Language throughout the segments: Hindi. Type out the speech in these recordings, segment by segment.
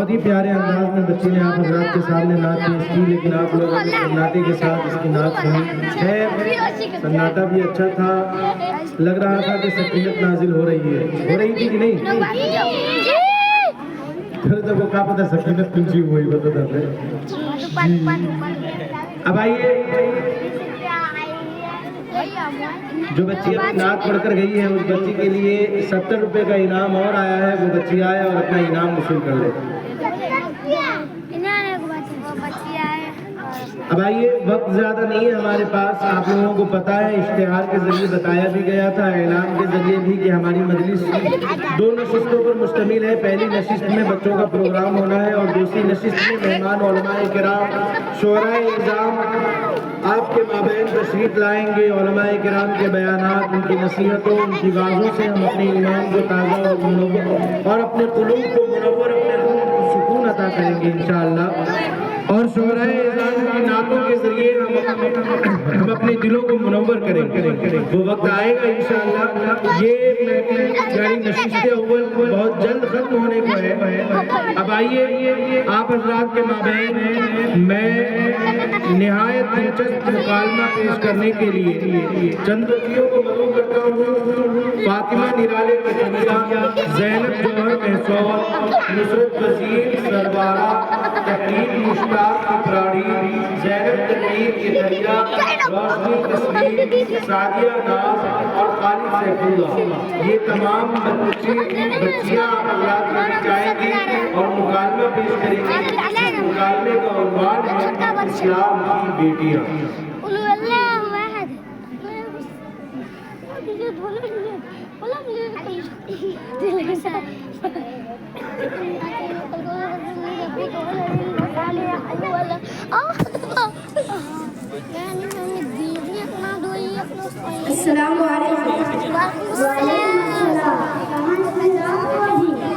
बहुत ही प्यारे अंदाज में बच्ची ने आप हजरात के सामने नाच पेश की, लेकिन आप लोगों ने सन्नाटे के साथ इसकी नाच सुनी है। सन्नाटा भी अच्छा था, लग रहा था कि सकीनत नाजिल हो रही थी कि नहीं? फिर तो वो क्या पता सकीनत कुंची हुई बता। अब आइए, जो बच्ची अपनी नाच पढ़कर गई है उस बच्ची के लिए 70 रुपए का इनाम और आया है। वो बच्ची आए और अपना इनाम वसूल कर ले। अब आइए, वक्त ज्यादा नहीं है हमारे पास। आप लोगों को पता है, इश्तिहार के जरिए बताया भी गया था, ऐलान के जरिए भी, कि हमारी मजलिस 2 नशिस्तों पर मुश्तमिल है। पहली नशिस्त में बच्चों का प्रोग्राम होना है और दूसरी नशिस्त में मेहमान उलमाए किराम शोराए इज़ाम आपके माबैन तशरीफ लाएंगे। उलमाए किराम के बयानात, उनकी नसीहतों, उनकी वाज़ों से हम अपने ईमान को ताज़ा और मुनव्वर और अपने कुलूब को मुनव्वर, अपने रूह को सुकून अता करेंगे इंशाअल्लाह। और शोराए इज़ाम की नातों के जरिए हम अपने दिलों को मुनव्वर करेंगे। वो वक्त आएगा इंशाअल्लाह। ये यानी नशिस्त अव्वल बहुत जल्द खत्म होने को है। अब आइए, आप हज़रात के माबैन मैं निहायत दिलचस्प मुकालमा पेश करने के लिए चंद बच्चियों को मदऊ करता हूँ। फातिमा निराले कटरिया, ज़ैनब जौहर महसूर, नुसरत वज़ीर सरवारा, तकरीर मुश्ताक इब्रारी, ज़ैनब तनवीर केतरिया, रोशनी तस्लीम, सादिया नाज और खालिद सैफुल्लाह। ये तमाम बच्चियाँ हज़रात में जाएंगी और मुकालमा पेश करेंगी। इस मुकालमे का उन्वान है इस्लाम की बेटियाँ।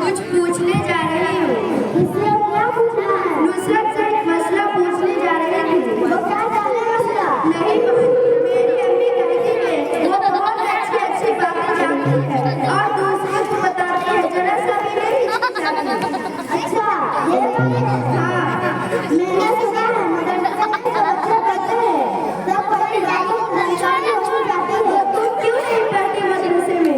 कुछ पूछने जा रही हूँ। नुसरत से एक मसला पूछने जा रही थी। नहीं, मेरी अम्मी कहती है वो बहुत अच्छी बातें जानती है और दूसरे को बताती है, जरा सा भी नहीं जानती। अच्छा, ये हाँ, मैंने सुना है मदरसा में जो बच्चे पढ़ते हैं सब बड़ी बातों को पहचाने हो जाते हैं। तुम क्यों नहीं पढ़ती मदरसे में?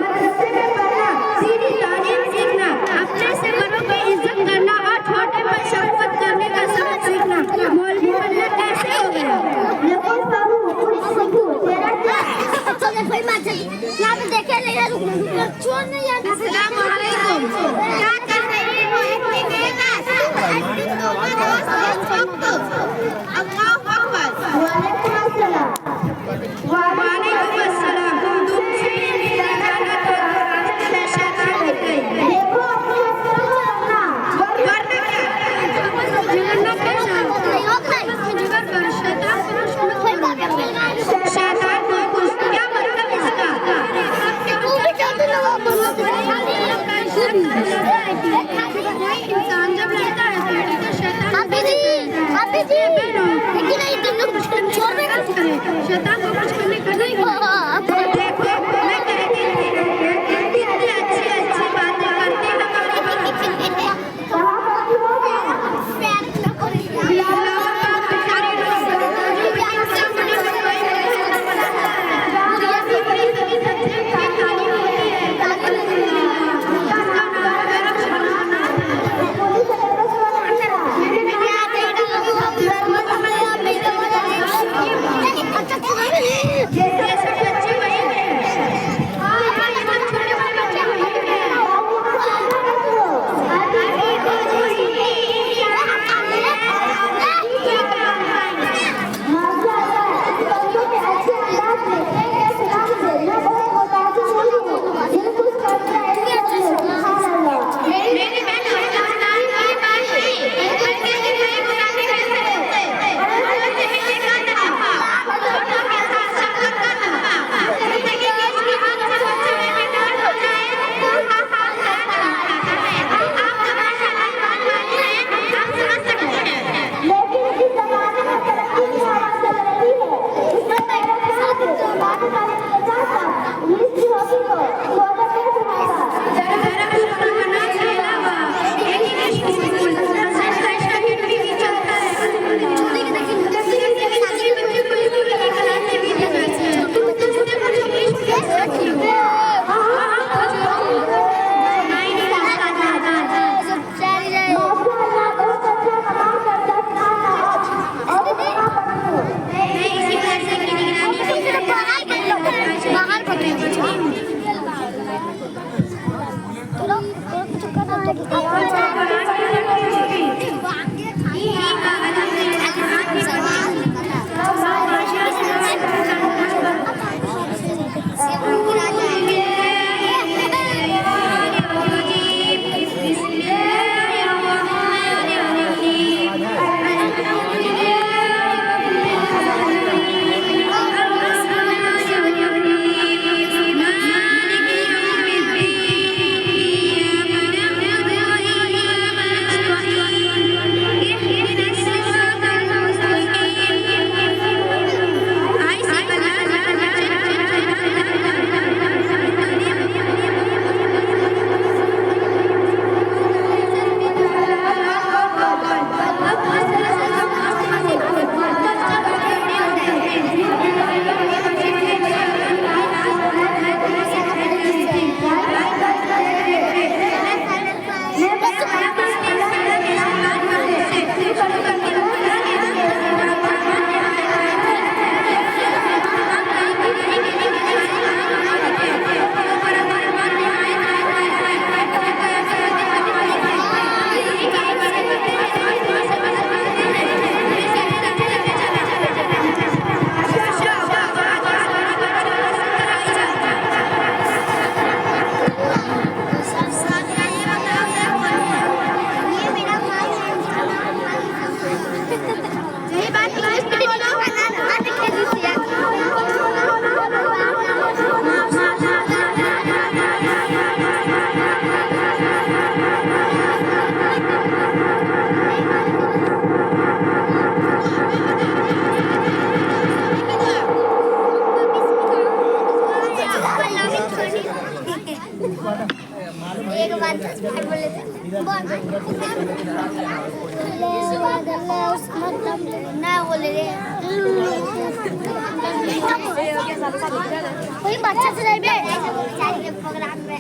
मदरसे में पढ़ना, सीधी तालीम सीखना, अपने से बड़ों की इज्जत करना और छोटे पर शफकत करने का सबक सीखना। मौलवी बनना कैसे हो गया? लेकिन बाबू कुछ सीखो, तेरा क्या? यहाँ पे देखे नहीं है, छोड़ नहीं है। अस्सलाम वालेकुम। क्या कर रही हो? एक्टिंग देगा। अल्लाह अकबर। वालेकुम अस्सलाम। वालेकुम अस्सलाम। तुमसे मेरा जाना तो शैतान निकल गई। देखो अपनी हद करो अपना। वरना क्या? जिगरना कैसा? जिगर कर शैतान को शैतान को कुछ क्या मतलब इसका? इंसान जब लड़ता है तो शैतान शैतान को कुछ करने का नहीं। देखो मैं कहती थी इतनी अच्छी बातें करती जैसे बच्चे एक बार बोले थे ना बोले रे कोई बच्चा से जाइए प्रोग्राम में